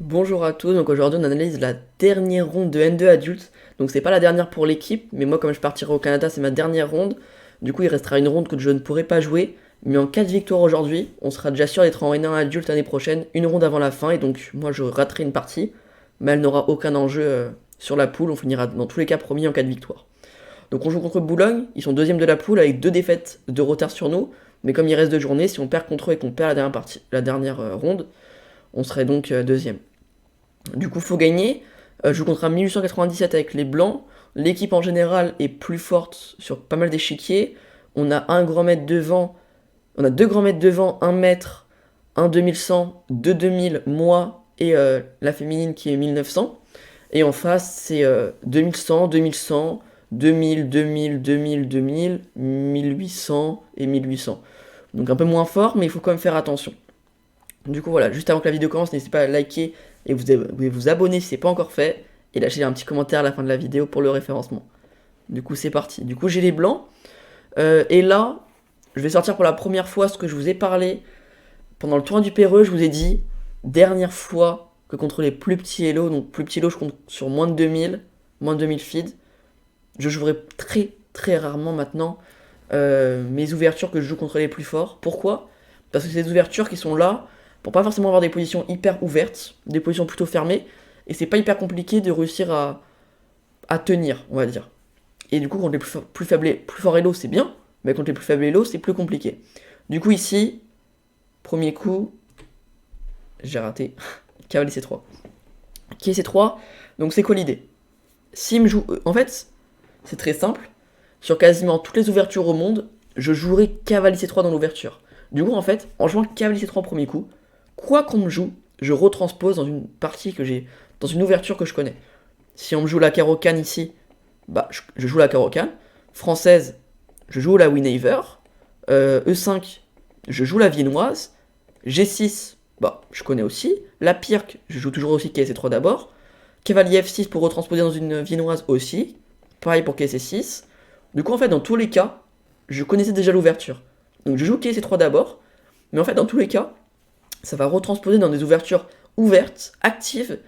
Bonjour à tous, donc aujourd'hui on analyse la dernière ronde de N2 adultes. Donc c'est pas la dernière pour l'équipe, mais moi comme je partirai au Canada c'est ma dernière ronde. Du coup il restera une ronde que je ne pourrai pas jouer. Mais en cas de victoire aujourd'hui, on sera déjà sûr d'être en N1 adulte l'année prochaine, une ronde avant la fin. Et donc moi je raterai une partie, mais elle n'aura aucun enjeu sur la poule. On finira dans tous les cas premier en cas de victoire. Donc on joue contre Boulogne, ils sont deuxième de la poule avec deux défaites de retard sur nous. Mais comme il reste deux journées, si on perd contre eux et qu'on perd la dernière ronde, on serait donc deuxième. Du coup, faut gagner. Je joue contre un 1897 avec les blancs. L'équipe en général est plus forte sur pas mal d'échiquiers. On a un grand mètre devant. On a deux grands mètres devant, un mètre, un 2100, deux 2000, moi et la féminine qui est 1900. Et en face, c'est 2100, 2100, 2000, 2000, 2000, 2000, 1800 et 1800. Donc un peu moins fort, mais il faut quand même faire attention. Du coup, voilà, juste avant que la vidéo commence, n'hésitez pas à liker et vous abonner si ce n'est pas encore fait. Et lâcher un petit commentaire à la fin de la vidéo pour le référencement. Du coup, c'est parti. Du coup, j'ai les blancs. Et là, je vais sortir pour la première fois ce que je vous ai parlé. Pendant le tournoi du Péreux, je vous ai dit, dernière fois que contre les plus petits Elo, donc plus petits Elo, je compte sur moins de 2000 feeds. Je jouerai très très rarement maintenant mes ouvertures que je joue contre les plus forts. Pourquoi? Parce que c'est des ouvertures qui sont là pour pas forcément avoir des positions hyper ouvertes, des positions plutôt fermées, et c'est pas hyper compliqué de réussir à tenir, on va dire. Et du coup, contre les plus forts Elo, c'est bien, mais contre les plus faibles Elo, c'est plus compliqué. Du coup, ici, premier coup, j'ai raté. Cavalier C3. Qui est C3? Donc c'est quoi l'idée? Si me joue. En fait, c'est très simple. Sur quasiment toutes les ouvertures au monde, je jouerai cavalier C3 dans l'ouverture. Du coup, en fait, en jouant cavalier C3 au premier coup, quoi qu'on me joue, je retranspose dans une partie que j'ai. Dans une ouverture que je connais. Si on me joue la carocane ici, bah je joue la carocane. Française, je joue la Winaver. E5, je joue la viennoise. G6, bah je connais aussi. La pirque, je joue toujours aussi KC3 d'abord. Cavalier F6 pour retransposer dans une viennoise aussi. Pareil pour KC6. Du coup, en fait, dans tous les cas, je connaissais déjà l'ouverture. Donc je joue KC3 d'abord. Mais en fait, dans tous les cas, ça va retransposer dans des ouvertures ouvertes, actives.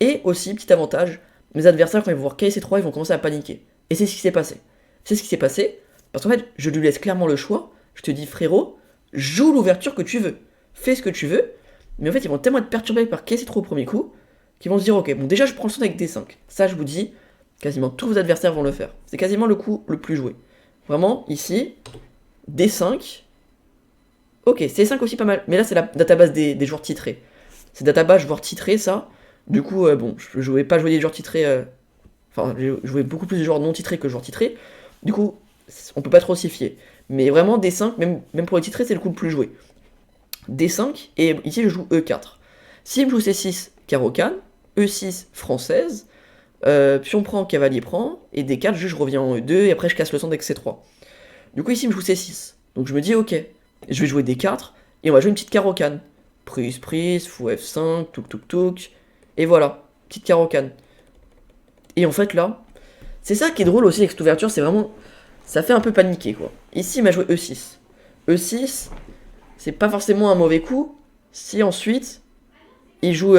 Et aussi, petit avantage, mes adversaires, quand ils vont voir KC3, ils vont commencer à paniquer. Et c'est ce qui s'est passé. C'est ce qui s'est passé, parce qu'en fait, je lui laisse clairement le choix. Je te dis, frérot, joue l'ouverture que tu veux. Fais ce que tu veux. Mais en fait, ils vont tellement être perturbés par KC3 au premier coup, qu'ils vont se dire, ok, bon, déjà, je prends le son avec D5. Ça, je vous dis, quasiment tous vos adversaires vont le faire. C'est quasiment le coup le plus joué. Vraiment, ici, D5. Ok, C5 aussi pas mal. Mais là, c'est la database des joueurs titrés. C'est database joueurs titrés, ça. Du coup, bon, je vais pas jouer des joueurs titrés. Enfin, j'ai joué beaucoup plus de joueurs non titrés que de joueurs titrés. Du coup, on peut pas trop s'y fier. Mais vraiment, D5, même pour les titrés, c'est le coup le plus joué. D5, et ici je joue E4. Si je joue C6, carocane, E6, française, puis on prend, cavalier prend, et D4, je reviens en E2, et après je casse le son avec C3. Du coup, ici, je joue C6. Donc je me dis, ok, je vais jouer D4, et on va jouer une petite carocane. Prise, prise, fou F5, touk, touk, touk, et voilà, petite carocane. Et en fait, là, c'est ça qui est drôle aussi avec cette ouverture, c'est vraiment. Ça fait un peu paniquer, quoi. Ici, il m'a joué E6. E6, c'est pas forcément un mauvais coup, si ensuite, il joue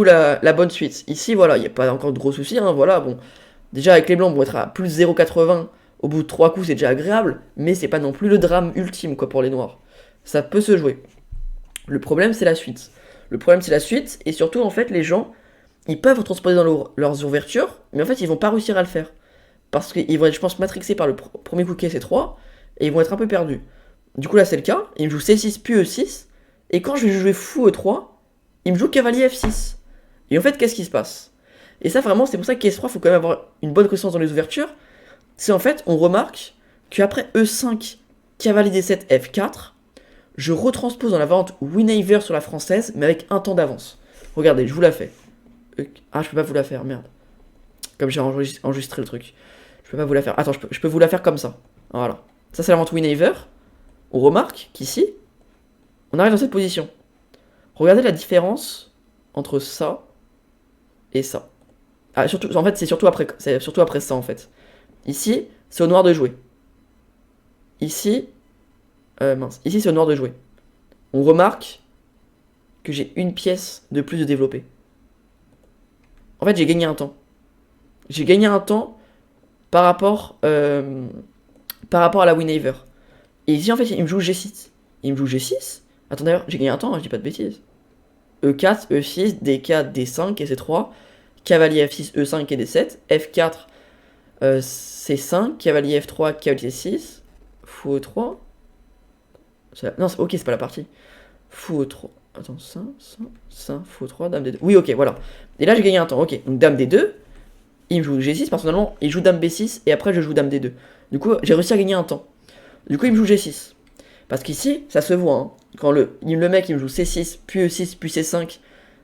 la bonne suite. Ici, voilà, il n'y a pas encore de gros soucis, hein, voilà, bon. Déjà, avec les blancs, on va être à plus 0,80. Au bout de 3 coups, c'est déjà agréable, mais c'est pas non plus le drame ultime, quoi, pour les noirs. Ça peut se jouer. Le problème, c'est la suite. Le problème, c'est la suite, et surtout, en fait, les gens, ils peuvent transposer dans leurs ouvertures, mais en fait, ils vont pas réussir à le faire. Parce qu'ils vont être, je pense, matrixés par le premier coup de C3, et ils vont être un peu perdus. Du coup, là, c'est le cas. Il me joue C6 puis E6, et quand je vais jouer fou E3, il me joue cavalier F6. Et en fait, qu'est-ce qui se passe? Et ça, vraiment, c'est pour ça que KS3, il faut quand même avoir une bonne connaissance dans les ouvertures. C'est en fait, on remarque qu'après E5, cavalier D7, F4, je retranspose dans la variante Winaver sur la française, mais avec un temps d'avance. Regardez, je vous la fais. Ah, je peux pas vous la faire, merde. Comme j'ai enregistré le truc. Je peux pas vous la faire. Attends, je peux vous la faire comme ça. Voilà. Ça, c'est la variante Winaver. On remarque qu'ici, on arrive dans cette position. Regardez la différence entre ça et ça. Ah, surtout, en fait, c'est surtout après ça, en fait. Ici, c'est au noir de jouer. Ici, mince. Ici, c'est au noir de jouer. On remarque que j'ai une pièce de plus de développer. En fait, j'ai gagné un temps. J'ai gagné un temps par rapport, par rapport à la Winaver. Et ici, en fait, il me joue G6. Il me joue G6. Attends, d'ailleurs, j'ai gagné un temps, hein, je dis pas de bêtises. E4, E6, D4, D5 et C3. Cavalier F6, E5 et D7. F4, C5. Cavalier F3, cavalier C6. Fou E3. Non, ok, c'est pas la partie. Fou E3. Attends, ça, Fou E3, Dame D2. Oui, ok, voilà. Et là, j'ai gagné un temps, ok. Donc, Dame D2. Il me joue G6, personnellement, il joue Dame B6, et après, je joue Dame D2. Du coup, j'ai réussi à gagner un temps. Du coup, il me joue G6. Parce qu'ici, ça se voit, hein. Quand le mec, il me joue C6, puis E6, puis C5,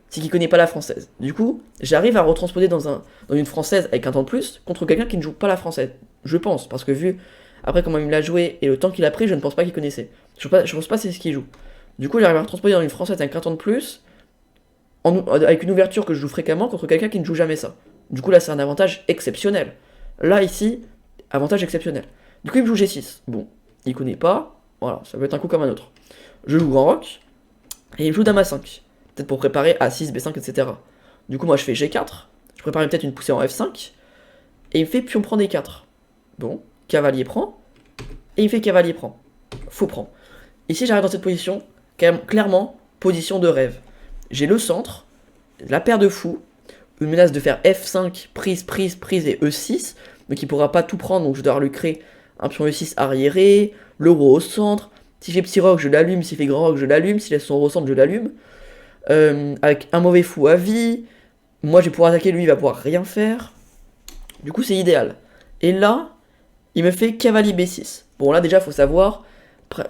c'est qu'il connaît pas la française. Du coup, j'arrive à retransposer dans une française avec un temps de plus, contre quelqu'un qui ne joue pas la française. Je pense, parce que vu, après comment il me l'a joué, et le temps qu'il a pris, je ne pense pas qu'il connaissait. Je pense pas c'est ce qu'il joue. Du coup, j'arrive à retransposer dans une française avec un temps de plus, avec une ouverture que je joue fréquemment, contre quelqu'un qui ne joue jamais ça. Du coup, là, c'est un avantage exceptionnel. Là, ici, avantage exceptionnel. Du coup, il me joue G6. Bon, il connaît pas. Voilà, ça peut être un coup comme un autre. Je joue Grand Roc. Et il me joue Dame A5. Peut-être pour préparer A6, B5, etc. Du coup, moi, je fais G4. Je prépare peut-être une poussée en F5. Et il me fait pion prend D4. Bon, cavalier prend. Et il me fait cavalier prend. Faux prend. Ici, j'arrive dans cette position. Clairement, position de rêve. J'ai le centre. La paire de fous. Une menace de faire F5, prise, prise, prise et E6. Donc il pourra pas tout prendre, donc je dois lui créer un pion E6 arriéré, le roi au centre. Si j'ai petit roc, je l'allume. S'il fait grand roc, je l'allume. S'il laisse son roi au centre, je l'allume. Avec un mauvais fou à vie. Moi, je vais pouvoir attaquer, lui, il va pouvoir rien faire. Du coup, c'est idéal. Et là, il me fait cavalier B6. Bon, là, déjà, il faut savoir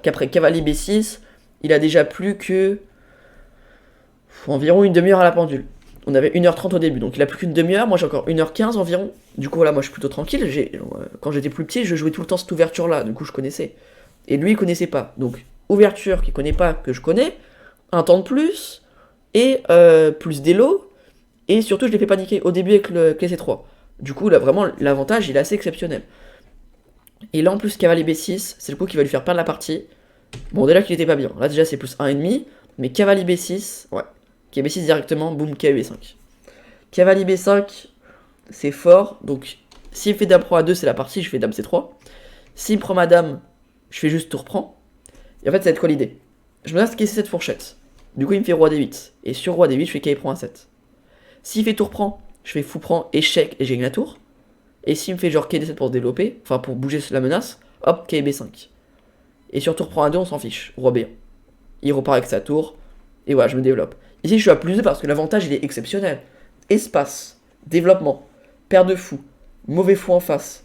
qu'après cavalier B6, il a déjà plus que environ une demi-heure à la pendule. On avait 1h30 au début, donc il a plus qu'une demi-heure. Moi, j'ai encore 1h15 environ. Du coup, voilà, moi, je suis plutôt tranquille. Quand j'étais plus petit, je jouais tout le temps cette ouverture-là. Du coup, je connaissais. Et lui, il connaissait pas. Donc, ouverture qu'il connaît pas, que je connais. Un temps de plus. Et plus d'élo. Et surtout, je l'ai fait paniquer au début avec le C3. Du coup, là, vraiment, l'avantage, il est assez exceptionnel. Et là, en plus, cavalier B6, c'est le coup qui va lui faire perdre la partie. Bon, déjà qu'il était pas bien. Là, déjà, c'est plus 1,5. Mais cavalier B6, ouais. Cavalier B6 directement, boum, cavalier B5. Cavalier B5, c'est fort. Donc, s'il fait dame prend A2, c'est la partie, je fais dame C3. S'il prend ma dame, je fais juste tour prend. Et en fait, ça va être quoi l'idée? Je me laisse caisser cette fourchette. Du coup, il me fait roi D8. Et sur roi D8, je fais cavalier prend A7. S'il fait tour prend, je fais fou prend, échec et je gagne la tour. Et s'il me fait genre cavalier D7 pour se développer, enfin pour bouger la menace, hop, cavalier B5. Et sur tour prend A2, on s'en fiche. Roi B1. Il repart avec sa tour. Et voilà, je me développe. Ici, je suis à plus 2 parce que l'avantage, il est exceptionnel. Espace, développement, paire de fous, mauvais fou en face,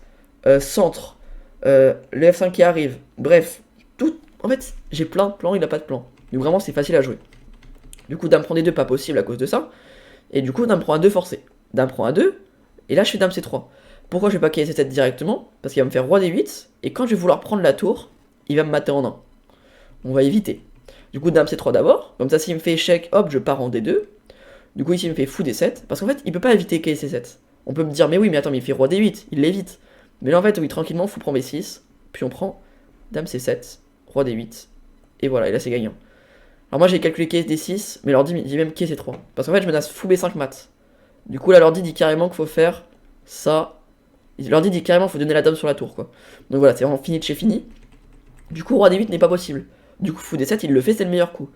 centre, le F5 qui arrive. Bref, tout. En fait, j'ai plein de plans, il n'a pas de plan. Donc vraiment, c'est facile à jouer. Du coup, dame prend D2, pas possible à cause de ça. Et du coup, dame prend A2 forcé. Dame prend A2. Et là, je fais dame C3. Pourquoi je vais pas caler C7 directement? Parce qu'il va me faire roi D8. Et quand je vais vouloir prendre la tour, il va me mater en 1. On va éviter. Du coup, dame C3 d'abord. Comme ça, s'il me fait échec, hop, je pars en D2. Du coup, ici, il me fait fou D7. Parce qu'en fait, il peut pas éviter caler C7. On peut me dire, mais oui, mais attends, mais il fait roi D8. Il l'évite. Mais là, en fait, oui, tranquillement, fou prend B6. Puis on prend dame C7, roi D8. Et voilà, et là, c'est gagnant. Alors moi, j'ai calculé caisse D6. Mais l'ordi dit même caisse C3. Parce qu'en fait, je menace fou B5 mat. Du coup, là, l'ordi dit carrément qu'il faut faire ça. L'ordi dit carrément qu'il faut donner la dame sur la tour, quoi. Donc voilà, c'est vraiment fini de chez fini. Du coup, roi D8 n'est pas possible. Du coup, fou D7, il le fait, c'est le meilleur coup.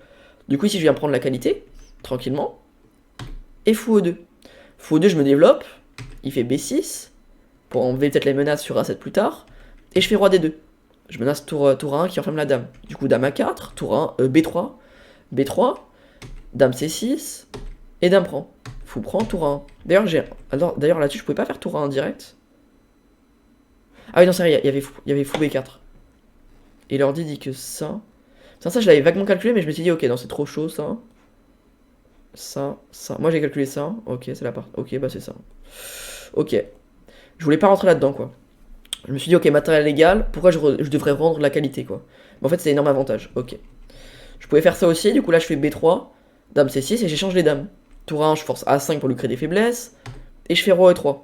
Du coup, ici, je viens prendre la qualité, tranquillement. Et fou E2. Fou E2, je me développe. Il fait B6. Pour enlever peut-être les menaces sur A7 plus tard. Et je fais roi D2. Je menace tour A1 qui enferme la dame. Du coup, dame A4, tour A1, B3. B3. Dame C6. Et dame prend. Fou prend, tour A1. D'ailleurs, là-dessus, je pouvais pas faire tour A1 direct. Ah oui, non, c'est vrai, il y avait fou B4. Et l'ordi dit que ça... Ça, je l'avais vaguement calculé, mais je me suis dit, ok, non, c'est trop chaud, ça. Ça. Moi, j'ai calculé ça. Ok, c'est la part. Ok, bah c'est ça. Ok. Je voulais pas rentrer là-dedans, quoi. Je me suis dit, ok, matériel légal, pourquoi je devrais rendre la qualité, quoi. Mais en fait, c'est un énorme avantage. Ok. Je pouvais faire ça aussi, du coup, là, je fais B3, dame C6, et j'échange les dames. Tour 1, je force A5 pour lui créer des faiblesses. Et je fais roi E3.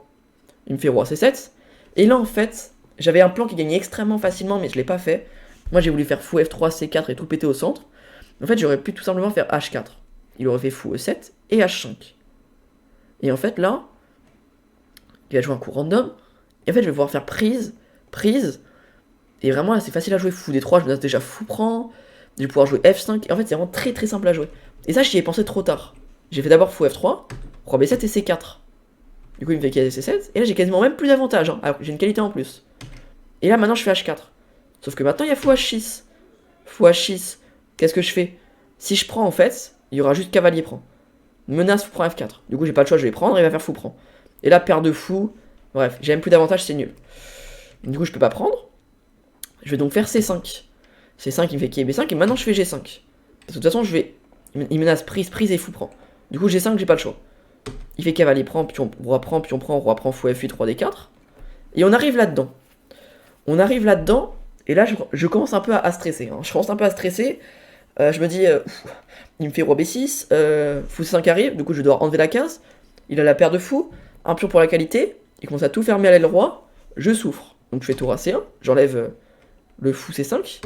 Il me fait roi C7. Et là, en fait, j'avais un plan qui gagnait extrêmement facilement, mais je l'ai pas fait. Moi, j'ai voulu faire fou F3, C4 et tout péter au centre. En fait, j'aurais pu tout simplement faire H4. Il aurait fait fou E7 et H5. Et en fait, là, il va jouer un coup random. Et en fait, je vais pouvoir faire prise, prise. Et vraiment, là, c'est facile à jouer. Fou D3, je me laisse déjà fou prend. Je vais pouvoir jouer F5. Et en fait, c'est vraiment très très simple à jouer. Et ça, j'y ai pensé trop tard. J'ai fait d'abord fou F3, roi B7 et C4. Du coup, il me fait caser C7. Et là, j'ai quasiment même plus d'avantage. Hein. Alors, j'ai une qualité en plus. Et là, maintenant, je fais H4. Sauf que maintenant, il y a fou H6. Fou H6. Qu'est-ce que je fais? Si je prends, en fait, il y aura juste cavalier prend. Menace fou prend F4. Du coup, j'ai pas le choix, je vais prendre et il va faire fou prend. Et là, paire de fou. Bref, j'ai même plus d'avantage, c'est nul. Du coup, je peux pas prendre. Je vais donc faire C5. C5, il me fait qui est B5. Et maintenant, je fais G5. Parce que de toute façon, je vais. Il menace prise, prise et fou prend. Du coup, G5, j'ai pas le choix. Il fait cavalier prend, pion prend, roi prend, fou F8, roi D4. Et on arrive là-dedans. On arrive là-dedans. Et là, je commence un peu à stresser. Hein. Je commence un peu à stresser. Je me dis, il me fait roi B6, fou C5 arrive, du coup je dois enlever la case. Il a la paire de fous, un pion pour la qualité, il commence à tout fermer à l'aile roi, je souffre. Donc je fais tour à C1, j'enlève le fou C5,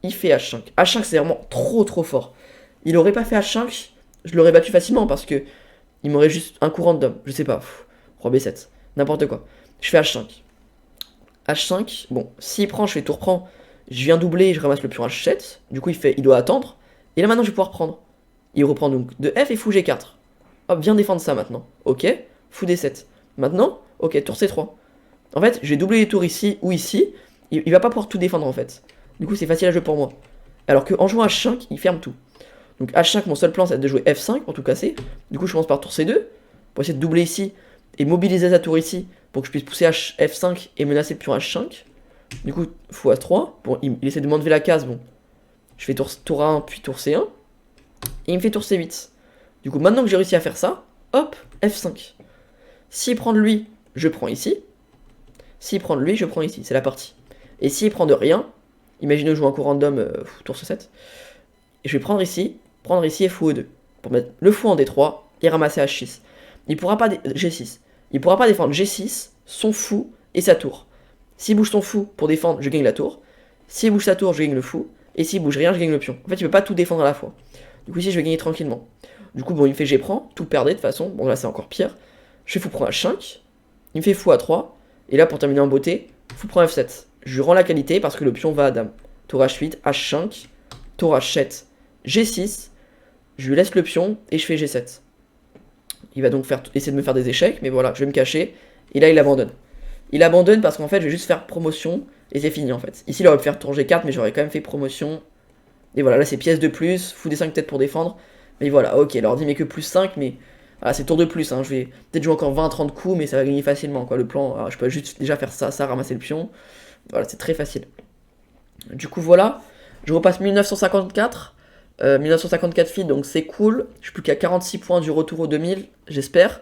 il fait H5. H5 c'est vraiment trop trop fort. Il aurait pas fait H5, je l'aurais battu facilement parce que il m'aurait juste un coup random, je sais pas, roi B7, n'importe quoi. Je fais H5. H5, bon, s'il prend, je fais tour prend, je viens doubler, je ramasse le pion H7, du coup il doit attendre, et là maintenant je vais pouvoir prendre. Il reprend donc de F et fou G4. Hop, viens défendre ça maintenant. Ok, fou D7. Maintenant, ok, tour C3. En fait, je vais doubler les tours ici ou ici, il va pas pouvoir tout défendre en fait. Du coup c'est facile à jouer pour moi. Alors qu'en jouant H5, il ferme tout. Donc H5, mon seul plan c'est de jouer F5 pour tout casser. Du coup je commence par tour C2, pour essayer de doubler ici, et mobiliser sa tour ici, pour que je puisse pousser F5 et menacer le pion H5. Du coup, fou A3. Bon, il essaie de m'enlever la case, bon. Je fais tour A1, puis tour C1. Et il me fait tour C8. Du coup, maintenant que j'ai réussi à faire ça, hop, F5. S'il prend de lui, je prends ici. S'il prend de lui, je prends ici. C'est la partie. Et s'il prend de rien, imaginez que je joue un coup random, tour C7. Et je vais prendre ici et fou E2. Pour mettre le fou en D3 et ramasser H6. Il pourra pas G6. Il pourra pas défendre G6, son fou et sa tour. S'il bouge son fou pour défendre, je gagne la tour. S'il bouge sa tour, je gagne le fou. Et s'il bouge rien, je gagne le pion. En fait, il peut pas tout défendre à la fois. Du coup, ici, je vais gagner tranquillement. Du coup, bon, il me fait G prend, tout perdait de toute façon. Bon, là, c'est encore pire. Je fais fou prend H5. Il me fait fou A3. Et là, pour terminer en beauté, fou prend F7. Je lui rends la qualité parce que le pion va à dame. Tour H8, H5, tour H7, G6. Je lui laisse le pion et je fais G7. Il va donc essayer de me faire des échecs, mais voilà, je vais me cacher. Et là, il abandonne. Il abandonne parce qu'en fait, je vais juste faire promotion et c'est fini en fait. Ici, il aurait pu faire tour G4, mais j'aurais quand même fait promotion. Et voilà, là, c'est pièce de plus, fou D5 peut-être pour défendre. Mais voilà, ok, il leur dit, mais que plus 5, mais voilà, c'est tour de plus. Hein. Je vais peut-être jouer encore 20-30 coups, mais ça va gagner facilement. Quoi. Le plan, alors, je peux juste déjà faire ça, ramasser le pion. Voilà, c'est très facile. Du coup, voilà, je repasse 1954. 1954 filles, donc c'est cool. Je suis plus qu'à 46 points du retour aux 2000, j'espère.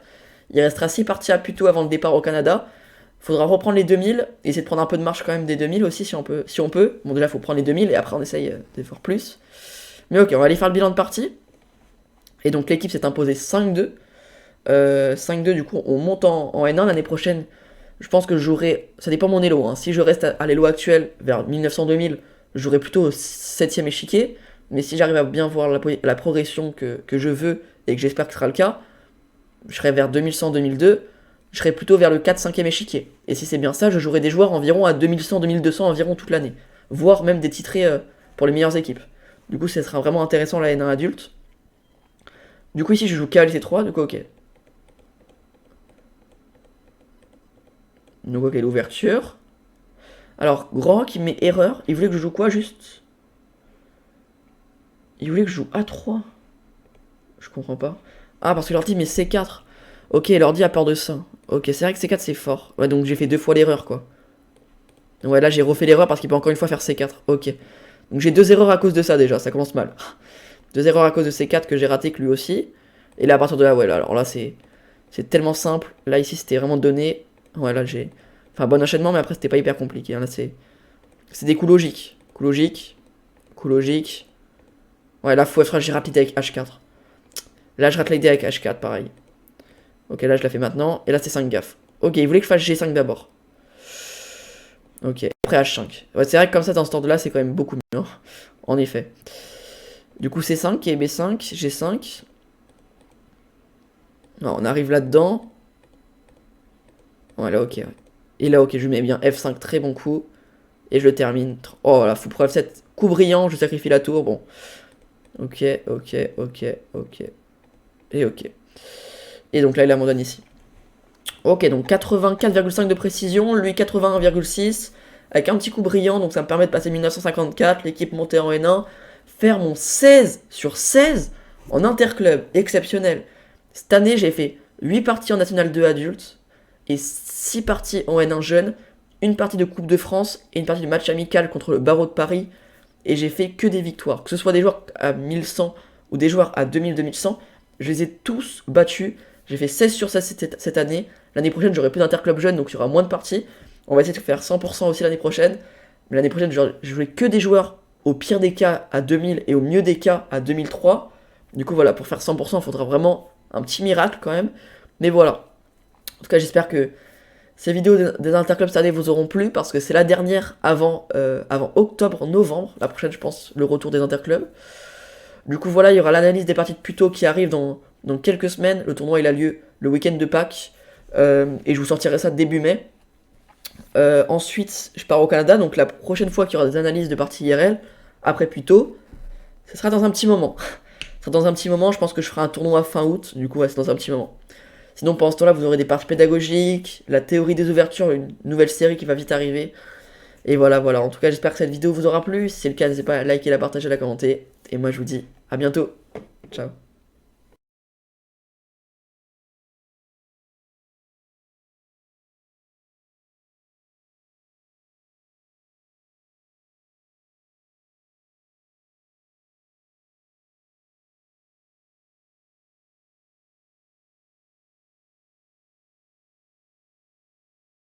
Il restera 6 parties à Puto avant le départ au Canada. Faudra reprendre les 2000, et essayer de prendre un peu de marche quand même des 2000 aussi si on peut. Si on peut. Bon, déjà, faut prendre les 2000 et après on essaye de faire plus. Mais ok, on va aller faire le bilan de partie. Et donc l'équipe s'est imposée 5-2. 5-2, du coup, on monte en N1 l'année prochaine. Je pense que j'aurai. Ça dépend de mon elo. Hein. Si je reste à l'elo actuel, vers 1900-2000, j'aurai plutôt au 7ème échiquier. Mais si j'arrive à bien voir la progression que je veux et que j'espère que ce sera le cas, je serai vers 2100-2002, je serai plutôt vers le 4-5ème échiquier. Et si c'est bien ça, je jouerai des joueurs environ à 2100-2200 environ toute l'année. Voire même des titrés pour les meilleures équipes. Du coup, ça sera vraiment intéressant la N1 adulte. Du coup, ici, je joue cavalier C3, du coup, ok. Donc, ok, l'ouverture. Alors, Grand qui met erreur. Il voulait que je joue quoi, juste? Il voulait que je joue A3. Je comprends pas. Ah, parce que l'ordi met C4. Ok, l'ordi a peur de ça. Ok, c'est vrai que C4 c'est fort. Ouais, donc j'ai fait 2 fois l'erreur, quoi. Ouais, là j'ai refait l'erreur parce qu'il peut encore une fois faire C4. Ok. Donc j'ai 2 erreurs à cause de ça déjà, ça commence mal. 2 erreurs à cause de C4 que j'ai raté que lui aussi. Et là à partir de là, ouais, là, alors là c'est tellement simple. Là ici c'était vraiment donné. Ouais, là j'ai... Enfin, bon enchaînement, mais après c'était pas hyper compliqué. Hein. Là c'est des coups logiques. Coup logique. Coup logique. Ouais, là faut j'ai raté avec H4. Là je rate l'idée avec H4, pareil. Ok, là je la fais maintenant. Et là c'est 5 gaffes. Ok, il voulait que je fasse G5 d'abord. Ok, après H5. Ouais, c'est vrai que comme ça dans ce ordre là c'est quand même beaucoup mieux. Hein. En effet. Du coup C5 qui est B5, G5. Non, on arrive là-dedans. Voilà, ok. Ouais. Et là, ok, je mets bien F5, très bon coup. Et je termine. Oh là, fou pour F7. Coup brillant, je sacrifie la tour. Bon. Ok, ok, ok, ok. Et ok. Et donc là, il abandonne ici. Ok, donc 84,5 de précision, lui 81,6. Avec un petit coup brillant, donc ça me permet de passer 1954, l'équipe montée en N1. Faire mon 16 sur 16 en interclub, exceptionnel. Cette année, j'ai fait 8 parties en National 2 adultes et 6 parties en N1 jeune, une partie de Coupe de France et une partie de match amical contre le Barreau de Paris. Et j'ai fait que des victoires. Que ce soit des joueurs à 1100 ou des joueurs à 2000-2100, je les ai tous battus. J'ai fait 16 sur 16 cette année. L'année prochaine, j'aurai plus d'interclub jeune, donc il y aura moins de parties. On va essayer de faire 100% aussi l'année prochaine. Mais l'année prochaine, je jouerai que des joueurs au pire des cas à 2000 et au mieux des cas à 2003. Du coup, voilà, pour faire 100%, il faudra vraiment un petit miracle quand même. Mais voilà. En tout cas, j'espère que ces vidéos des interclubs cette année vous auront plu parce que c'est la dernière avant octobre-novembre. La prochaine, je pense, le retour des interclubs. Du coup, voilà, il y aura l'analyse des parties de Puto qui arrive dans quelques semaines. Le tournoi, il a lieu le week-end de Pâques. Et je vous sortirai ça début mai. Ensuite, je pars au Canada. Donc, la prochaine fois qu'il y aura des analyses de parties IRL, après Puto, ce sera dans un petit moment. Ce sera dans un petit moment. Je pense que je ferai un tournoi fin août. Du coup, ouais, c'est dans un petit moment. Sinon, pendant ce temps-là, vous aurez des parties pédagogiques, la théorie des ouvertures, une nouvelle série qui va vite arriver. Et voilà, voilà. En tout cas, j'espère que cette vidéo vous aura plu. Si c'est le cas, n'hésitez pas à liker, la partager, la commenter. Et moi, je vous dis à bientôt. Ciao.